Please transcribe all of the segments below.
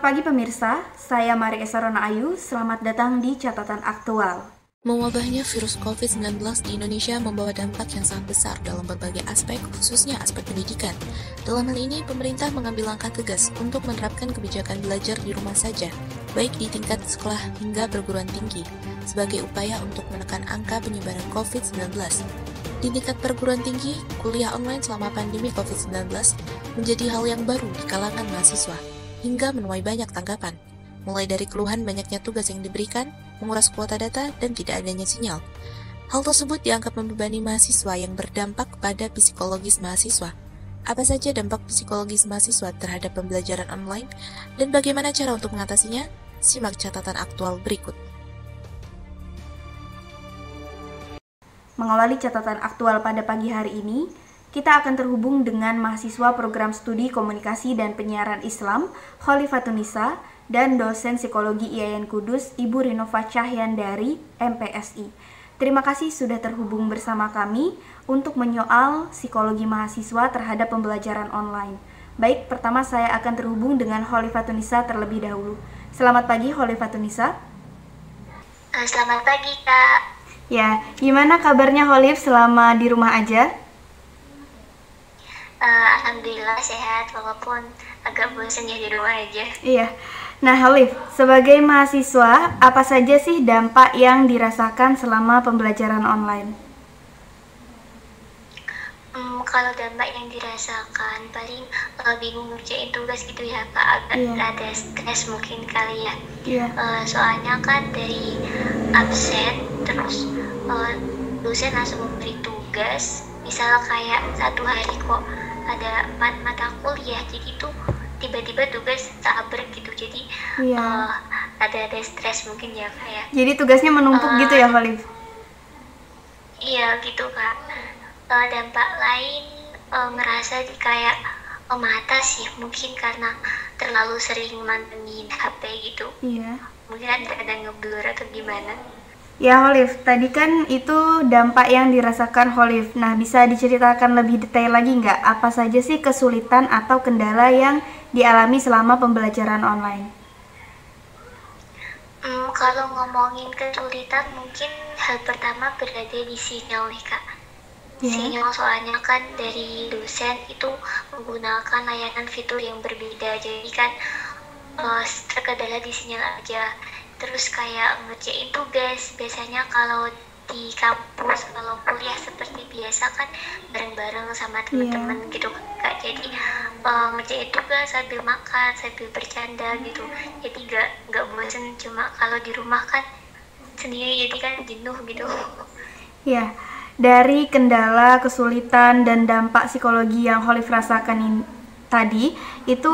pagi pemirsa, saya Mari Esarona Ayu, selamat datang di Catatan Aktual. Mewabahnya virus COVID-19 di Indonesia membawa dampak yang sangat besar dalam berbagai aspek, khususnya aspek pendidikan. Dalam hal ini, pemerintah mengambil langkah tegas untuk menerapkan kebijakan belajar di rumah saja, baik di tingkat sekolah hingga perguruan tinggi, sebagai upaya untuk menekan angka penyebaran COVID-19. Di tingkat perguruan tinggi, kuliah online selama pandemi COVID-19 menjadi hal yang baru di kalangan mahasiswa, hingga menuai banyak tanggapan, mulai dari keluhan banyaknya tugas yang diberikan, menguras kuota data, dan tidak adanya sinyal. Hal tersebut dianggap membebani mahasiswa yang berdampak pada psikologis mahasiswa. Apa saja dampak psikologis mahasiswa terhadap pembelajaran online, dan bagaimana cara untuk mengatasinya? Simak catatan aktual berikut. Mengawali catatan aktual pada pagi hari ini, kita akan terhubung dengan mahasiswa program studi komunikasi dan penyiaran Islam, Khalifatunisa, dan dosen psikologi IAIN Kudus, Ibu Rinova Cahyan dari MPSI. Terima kasih sudah terhubung bersama kami untuk menyoal psikologi mahasiswa terhadap pembelajaran online. Baik, pertama saya akan terhubung dengan Khalifatunisa terlebih dahulu. Selamat pagi, Khalifatunisa. Selamat pagi, Kak. Ya, gimana kabarnya Khalif selama di rumah aja? Alhamdulillah sehat, walaupun agak bosan ya di rumah aja. Iya. Nah, Khalif, sebagai mahasiswa, apa saja sih dampak yang dirasakan selama pembelajaran online? Kalau dampak yang dirasakan, paling bingung ngerjain tugas gitu ya, Kak. Agak ada stres mungkin kali ya. Iya. Soalnya kan dari absen, terus dosen langsung memberi tugas. Misal kayak satu hari kok ada 4 mata kuliah, jadi tuh tiba-tiba tugas sabar gitu, jadi ada stres mungkin ya, kayak jadi tugasnya menumpuk gitu ya, Khalif? Iya gitu, Kak. Dampak lain ngerasa kayak mata sih, mungkin karena terlalu sering mantengin HP gitu. Iya. Mungkin ada ngeblur atau gimana. Ya, Khalif, tadi kan itu dampak yang dirasakan Khalif. Nah, bisa diceritakan lebih detail lagi nggak? Apa saja sih kesulitan atau kendala yang dialami selama pembelajaran online? Kalau ngomongin kesulitan, mungkin hal pertama berada di sinyal nih, Kak. Sinyal, soalnya kan dari dosen itu menggunakan layanan fitur yang berbeda, jadi kan terkendala di sinyal aja. Terus kayak ngerjain tugas, biasanya kalau di kampus, kalau kuliah seperti biasa kan bareng-bareng sama teman-teman gitu, Kak. Jadi ngerjain tugas sambil makan, sambil bercanda gitu. Jadi nggak bosen. Cuma kalau di rumah kan sendiri, jadi kan jenuh gitu. Ya, dari kendala, kesulitan, dan dampak psikologi yang Khalif rasakan tadi, itu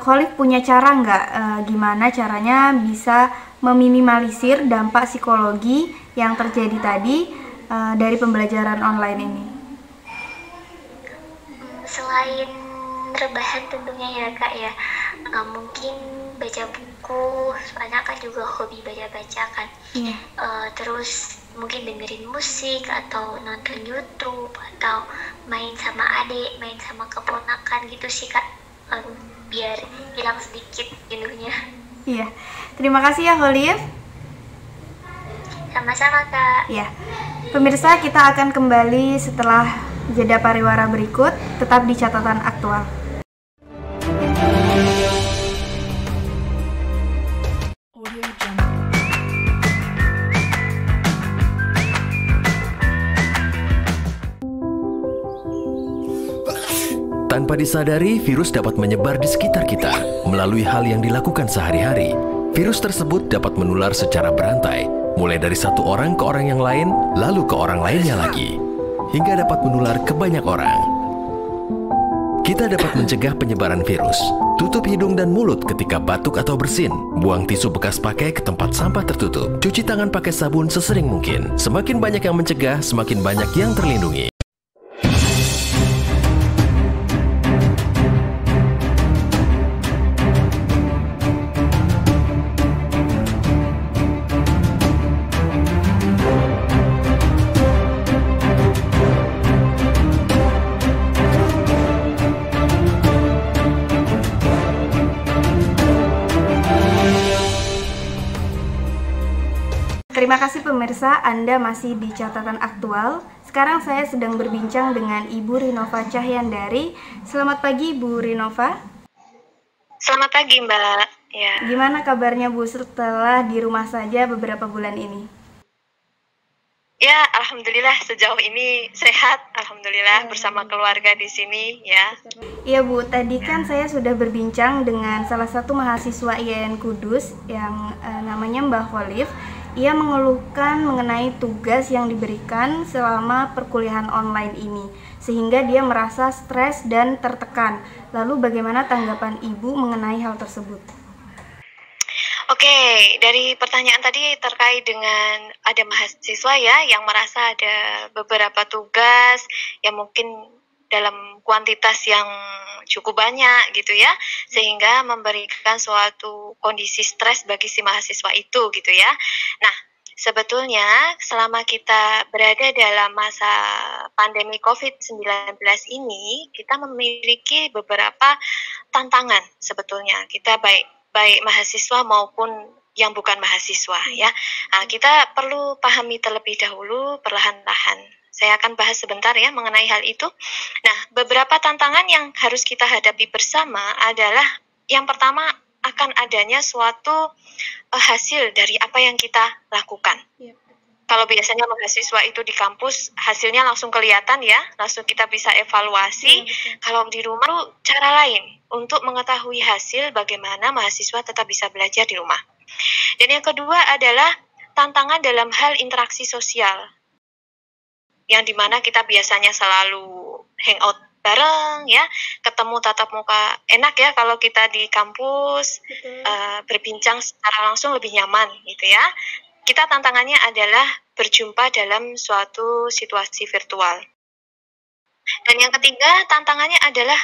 Khalif punya cara nggak? Gimana caranya bisa meminimalisir dampak psikologi yang terjadi tadi dari pembelajaran online ini? Selain rebahan tentunya ya, Kak ya, mungkin baca buku, soalnya kan juga hobi baca-baca kan. Terus mungkin dengerin musik atau nonton YouTube atau main sama adik, main sama keponakan gitu sih, Kak, biar hilang sedikit jenuhnya. Iya, terima kasih ya, Khalif. Sama-sama, Kak. Ya, pemirsa, kita akan kembali setelah jeda pariwara berikut. Tetap di catatan aktual. Tanpa disadari, virus dapat menyebar di sekitar kita melalui hal yang dilakukan sehari-hari. Virus tersebut dapat menular secara berantai, mulai dari satu orang ke orang yang lain, lalu ke orang lainnya lagi, hingga dapat menular ke banyak orang. Kita dapat mencegah penyebaran virus. Tutup hidung dan mulut ketika batuk atau bersin. Buang tisu bekas pakai ke tempat sampah tertutup. Cuci tangan pakai sabun sesering mungkin. Semakin banyak yang mencegah, semakin banyak yang terlindungi. Terima kasih pemirsa, Anda masih di Catatan Aktual. Sekarang saya sedang berbincang dengan Ibu Rinova Cahyandari. Selamat pagi Bu Rinova. Selamat pagi Mbak. Ya. Gimana kabarnya Bu setelah di rumah saja beberapa bulan ini? Ya, alhamdulillah sejauh ini sehat, alhamdulillah bersama keluarga di sini ya. Iya Bu, tadi kan saya sudah berbincang dengan salah satu mahasiswa IAIN Kudus yang namanya Mbak Kholif. Ia mengeluhkan mengenai tugas yang diberikan selama perkuliahan online ini, sehingga dia merasa stres dan tertekan. Lalu bagaimana tanggapan Ibu mengenai hal tersebut? Oke, dari pertanyaan tadi terkait dengan ada mahasiswa ya yang merasa ada beberapa tugas yang mungkin dalam kuantitas yang cukup banyak gitu ya, sehingga memberikan suatu kondisi stres bagi si mahasiswa itu gitu ya. Nah, sebetulnya selama kita berada dalam masa pandemi COVID-19 ini, kita memiliki beberapa tantangan sebetulnya. Kita baik mahasiswa maupun yang bukan mahasiswa ya. Nah, kita perlu pahami terlebih dahulu perlahan-lahan. Saya akan bahas sebentar ya mengenai hal itu. Nah, beberapa tantangan yang harus kita hadapi bersama adalah yang pertama akan adanya suatu hasil dari apa yang kita lakukan. Kalau biasanya mahasiswa itu di kampus hasilnya langsung kelihatan ya, langsung kita bisa evaluasi. Kalau di rumah itu cara lain untuk mengetahui hasil bagaimana mahasiswa tetap bisa belajar di rumah. Dan yang kedua adalah tantangan dalam hal interaksi sosial, yang dimana kita biasanya selalu hangout bareng ya, ketemu tatap muka, enak ya kalau kita di kampus berbincang secara langsung lebih nyaman gitu ya. Kita tantangannya adalah berjumpa dalam suatu situasi virtual. Dan yang ketiga tantangannya adalah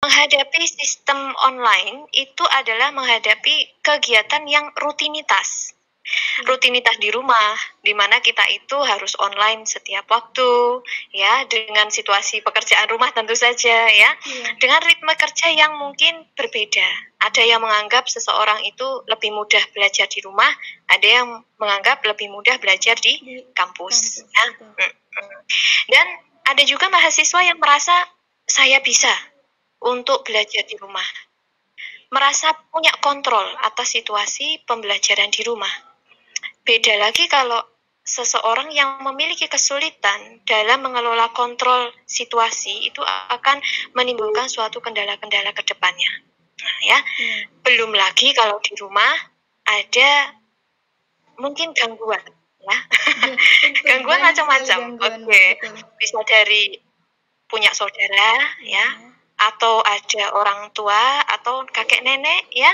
menghadapi sistem online itu adalah menghadapi kegiatan yang rutinitas. Rutinitas di rumah, di mana kita itu harus online setiap waktu, ya, dengan situasi pekerjaan rumah tentu saja, ya, dengan ritme kerja yang mungkin berbeda. Ada yang menganggap seseorang itu lebih mudah belajar di rumah, ada yang menganggap lebih mudah belajar di kampus. Ya. Dan ada juga mahasiswa yang merasa saya bisa untuk belajar di rumah, merasa punya kontrol atas situasi pembelajaran di rumah. Beda lagi kalau seseorang yang memiliki kesulitan dalam mengelola kontrol situasi, itu akan menimbulkan suatu kendala-kendala ke depannya. Nah, ya. Belum lagi kalau di rumah ada mungkin gangguan, ya. Gangguan macam-macam. Oke. Bisa dari punya saudara, ya, atau ada orang tua atau kakek nenek, ya.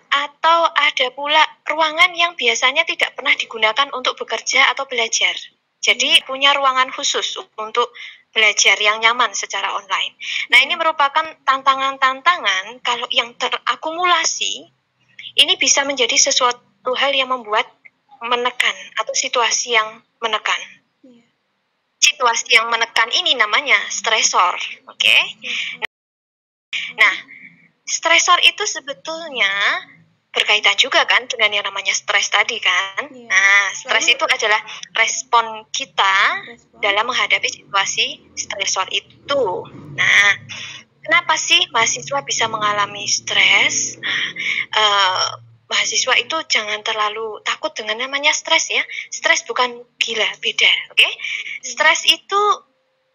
Atau ada pula ruangan yang biasanya tidak pernah digunakan untuk bekerja atau belajar. Jadi punya ruangan khusus untuk belajar yang nyaman secara online. Nah, ini merupakan tantangan-tantangan kalau yang terakumulasi, ini bisa menjadi sesuatu hal yang membuat menekan atau situasi yang menekan. Situasi yang menekan ini namanya stresor, oke? Nah, stresor itu sebetulnya berkaitan juga kan dengan yang namanya stres tadi kan. Nah, stres itu adalah respon kita dalam menghadapi situasi stresor itu. Nah, kenapa sih mahasiswa bisa mengalami stres? Nah, mahasiswa itu jangan terlalu takut dengan namanya stres ya. Stres bukan gila, beda, oke? Stres itu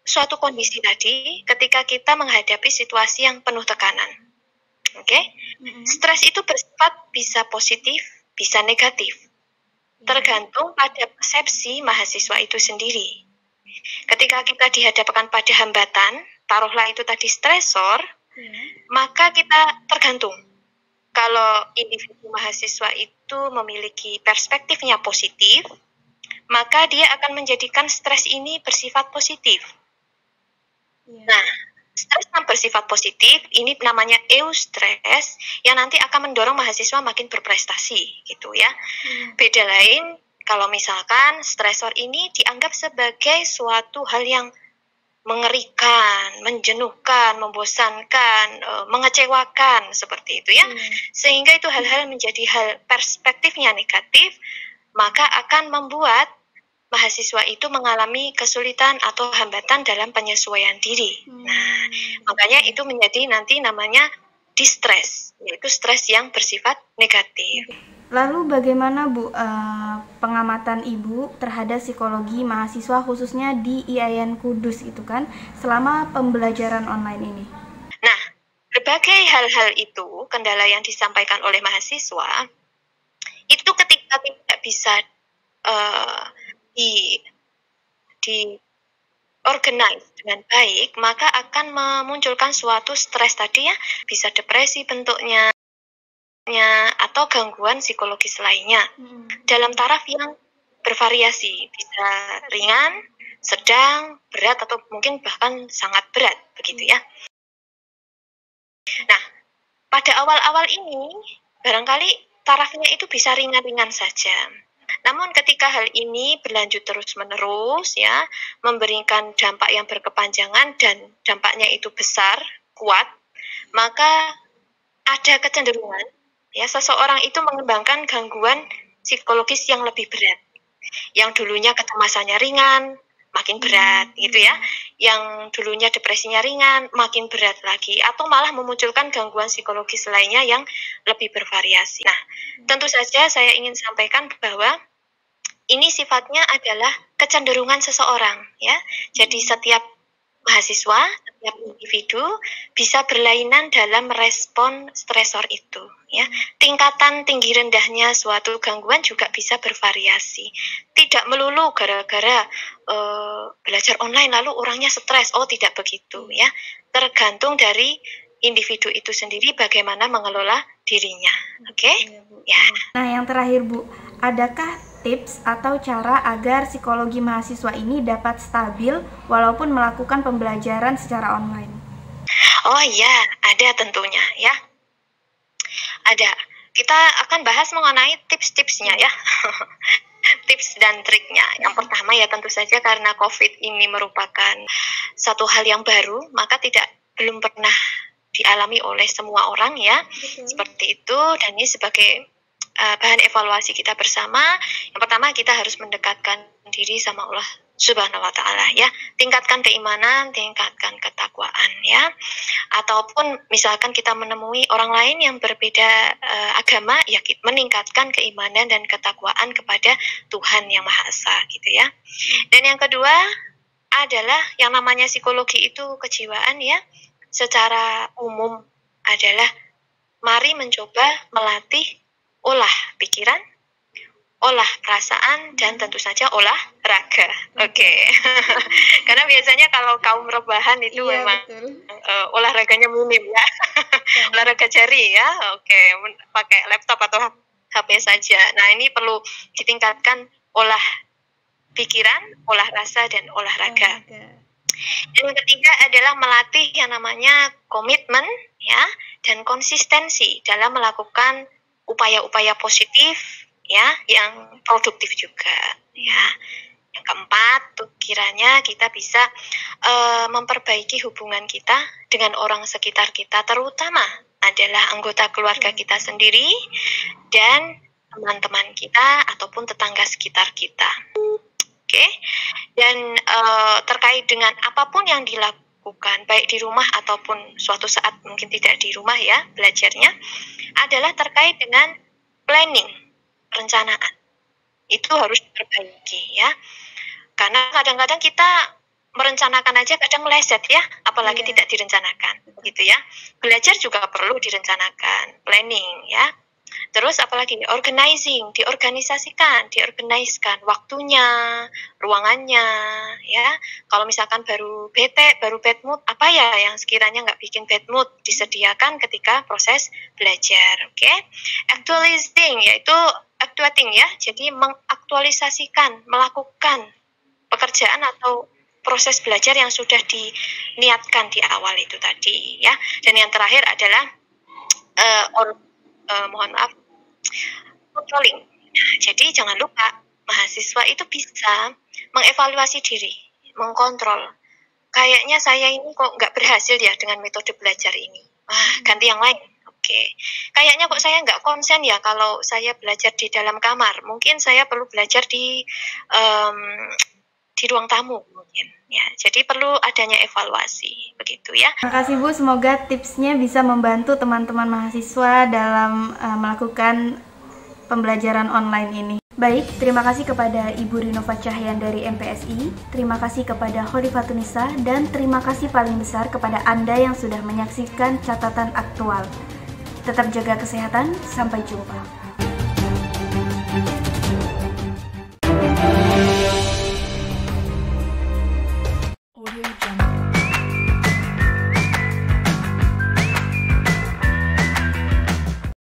suatu kondisi tadi ketika kita menghadapi situasi yang penuh tekanan. Oke, stres itu bersifat bisa positif, bisa negatif, tergantung pada persepsi mahasiswa itu sendiri. Ketika kita dihadapkan pada hambatan, taruhlah itu tadi stresor, maka kita tergantung. Kalau individu mahasiswa itu memiliki perspektifnya positif, maka dia akan menjadikan stres ini bersifat positif. Nah, stres yang bersifat positif, ini namanya eustress, yang nanti akan mendorong mahasiswa makin berprestasi, gitu ya. Beda lain, kalau misalkan stresor ini dianggap sebagai suatu hal yang mengerikan, menjenuhkan, membosankan, mengecewakan, seperti itu ya. Sehingga itu hal-hal menjadi hal perspektifnya negatif, maka akan membuat mahasiswa itu mengalami kesulitan atau hambatan dalam penyesuaian diri. Nah, makanya itu menjadi nanti namanya distress, yaitu stres yang bersifat negatif. Lalu bagaimana Bu pengamatan Ibu terhadap psikologi mahasiswa khususnya di IAIN Kudus itu kan selama pembelajaran online ini? Nah, berbagai hal-hal itu, kendala yang disampaikan oleh mahasiswa, itu ketika tidak bisa di organize dengan baik, maka akan memunculkan suatu stres tadi ya, bisa depresi bentuknya, atau gangguan psikologis lainnya dalam taraf yang bervariasi, bisa ringan, sedang, berat, atau mungkin bahkan sangat berat, begitu ya. Nah, pada awal-awal ini barangkali tarafnya itu bisa ringan-ringan saja. Namun ketika hal ini berlanjut terus-menerus ya, memberikan dampak yang berkepanjangan dan dampaknya itu besar, kuat, maka ada kecenderungan ya seseorang itu mengembangkan gangguan psikologis yang lebih berat. Yang dulunya kecemasannya ringan, makin berat gitu ya. Yang dulunya depresinya ringan, makin berat lagi, atau malah memunculkan gangguan psikologis lainnya yang lebih bervariasi. Nah, tentu saja saya ingin sampaikan bahwa ini sifatnya adalah kecenderungan seseorang ya. Jadi setiap mahasiswa, setiap individu bisa berlainan dalam merespon stresor itu ya. Tingkatan tinggi rendahnya suatu gangguan juga bisa bervariasi. Tidak melulu gara-gara belajar online lalu orangnya stres. Oh, tidak begitu ya. Tergantung dari individu itu sendiri bagaimana mengelola dirinya. Oke? Ya. Nah, yang terakhir Bu, adakah tips atau cara agar psikologi mahasiswa ini dapat stabil walaupun melakukan pembelajaran secara online? Oh iya, ada tentunya ya. Ada. Kita akan bahas mengenai tips-tipsnya ya. Tips dan triknya. Yang pertama ya tentu saja karena COVID ini merupakan satu hal yang baru, maka belum pernah dialami oleh semua orang ya. Seperti itu, dan ini sebagai bahan evaluasi kita bersama. Yang pertama kita harus mendekatkan diri sama Allah Subhanahu wa Ta'ala ya. Tingkatkan keimanan, tingkatkan ketakwaan ya. Ataupun misalkan kita menemui orang lain yang berbeda agama ya, meningkatkan keimanan dan ketakwaan kepada Tuhan Yang Maha Esa gitu ya. Dan yang kedua adalah yang namanya psikologi itu kejiwaan ya. Secara umum adalah mari mencoba melatih olah pikiran, olah perasaan, dan tentu saja olah raga. Oke. Karena biasanya kalau kaum rebahan itu memang olahraganya minim ya. Olahraga jari ya. Oke, pakai laptop atau HP saja. Nah, ini perlu ditingkatkan olah pikiran, olah rasa, dan olahraga. Dan yang ketiga adalah melatih yang namanya komitmen ya, dan konsistensi dalam melakukan upaya-upaya positif ya, yang produktif juga ya. Yang keempat tuh kiranya kita bisa memperbaiki hubungan kita dengan orang sekitar kita, terutama adalah anggota keluarga kita sendiri dan teman-teman kita ataupun tetangga sekitar kita. Oke. Dan terkait dengan apapun yang dilakukan baik di rumah ataupun suatu saat mungkin tidak di rumah ya belajarnya, adalah terkait dengan planning, perencanaan. Itu harus diperbaiki ya. Karena kadang-kadang kita merencanakan aja kadang meleset ya, apalagi tidak direncanakan gitu ya. Belajar juga perlu direncanakan, planning ya. Terus apalagi organizing, diorganisasikan waktunya, ruangannya ya. Kalau misalkan baru bete, baru bad mood, apa ya yang sekiranya nggak bikin bad mood, disediakan ketika proses belajar. Oke. Actualizing yaitu actuating ya. Jadi mengaktualisasikan, melakukan pekerjaan atau proses belajar yang sudah diniatkan di awal itu tadi ya. Dan yang terakhir adalah controlling. Jadi jangan lupa mahasiswa itu bisa mengevaluasi diri, mengkontrol. Kayaknya saya ini kok nggak berhasil ya dengan metode belajar ini. Ganti yang lain. Oke, kayaknya kok saya nggak konsen ya kalau saya belajar di dalam kamar. Mungkin saya perlu belajar di ruang tamu mungkin. Ya, jadi perlu adanya evaluasi, begitu ya. Terima kasih Bu, semoga tipsnya bisa membantu teman-teman mahasiswa dalam melakukan pembelajaran online ini. Baik, terima kasih kepada Ibu Rinova Cahyan dari MPSI, terima kasih kepada Kholifatunisa, dan terima kasih paling besar kepada Anda yang sudah menyaksikan catatan aktual. Tetap jaga kesehatan, sampai jumpa.